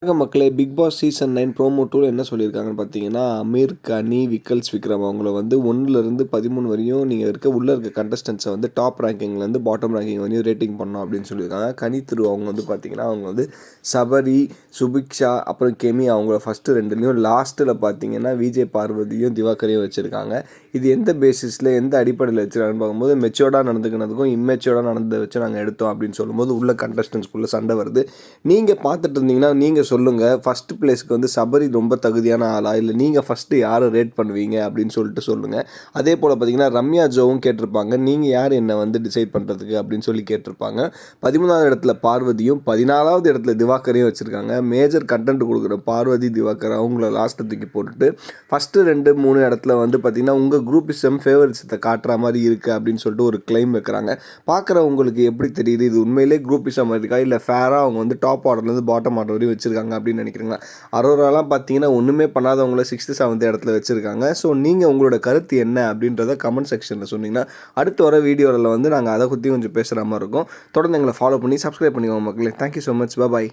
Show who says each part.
Speaker 1: வணக்கம் மக்களே! Big Boss season 9 promo 2ல என்ன சொல்லியிருக்காங்கன்னு பார்த்தீங்கன்னா, அமீர், கனி, விக்கல்ஸ் விக்ரம் அவங்கள வந்து 1லேருந்து 13 வரையும் உள்ள இருக்க கண்டஸ்டன்ட்ஸை வந்து டாப் ரேங்கிங்லேருந்து பாட்டம் ரேங்கிங் வரையும் ரேட்டிங் பண்ணணும் அப்படின்னு சொல்லியிருக்காங்க. கனி திரு அவங்க வந்து பார்த்தீங்கன்னா, அவங்க வந்து சபரி, சுபிக்ஷா அப்புறம் கெமி அவங்கள ஃபஸ்ட்டு 2லேயும் லாஸ்ட்டில் பார்த்தீங்கன்னா விஜய் பார்வதியும் திவாகரையும் வச்சுருக்காங்க. இது எந்த பேசிஸில் எந்த அடிப்படையில் வச்சுருக்காங்கன்னு பார்க்கும்போது மெச்சூர்டாக நடந்துக்கினதுக்கும் இம்மெச்சூர்டாக நடந்ததை வச்சு நாங்கள் எடுத்தோம் அப்படின்னு சொல்லும்போது உள்ள கண்டஸ்டன்ட்ஸ்குள்ளே சண்டை வருது. நீங்கள் பார்த்துட்டு இருந்தீங்கன்னா நீங்கள் சொல்லுங்கள், ஃபஸ்ட்டு பிளேஸ்க்கு வந்து சபரி ரொம்ப தகுதியான ஆளா, இல்லை நீங்கள் ஃபஸ்ட்டு யாரை ரேட் பண்ணுவீங்க அப்படின்னு சொல்லிட்டு சொல்லுங்கள். அதே போல் பார்த்தீங்கன்னா ரம்யா ஜோவும் கேட்டிருப்பாங்க, நீங்கள் யார் என்னை வந்து டிசைட் பண்ணுறதுக்கு அப்படின்னு சொல்லி கேட்டிருப்பாங்க. 13வது இடத்துல பார்வதியும் 14வது இடத்துல திவாகரையும் வச்சுருக்காங்க. மேஜர் கண்டென்ட் கொடுக்குற பார்வதி திவாகர் அவங்கள லாஸ்ட்டு தூக்கி போட்டுட்டு ஃபஸ்ட்டு 2, 3 இடத்துல வந்து பார்த்திங்கன்னா உங்கள் குரூப்பிசம் ஃபேவரிசத்தை காட்டுற மாதிரி இருக்குது அப்படின்னு சொல்லிட்டு ஒரு கிளைம் வைக்கிறாங்க. பார்க்குறவங்களுக்கு எப்படி தெரியுது இது உண்மையிலே குரூப்பிசம் இருக்கா, இல்லை ஃபேராக அவங்க வந்து டாப் ஆர்டர்லேருந்து பாட்டம் ஆர்டர் வரையும் வச்சுருக்காங்க அப்படின்னு நினைக்கிறீங்களா? அரோராலாம் பார்த்தீங்கன்னா ஒன்றுமே பண்ணாதவங்கள 6th 7th இடத்துல வச்சுருக்காங்க. ஸோ நீங்கள் உங்களோட கருத்து என்ன அப்படின்றத கமெண்ட் செக்ஷனில் சொன்னீங்கன்னா அடுத்து வர வீடியோவில் வந்து நாங்கள் அதை பற்றி கொஞ்சம் பேசுகிற மாதிரி இருக்கும். தொடர்ந்து எங்களை ஃபாலோ பண்ணி சப்ஸ்கிரைப் பண்ணிக்கோங்க மக்களே. Thank you so much. பாய்.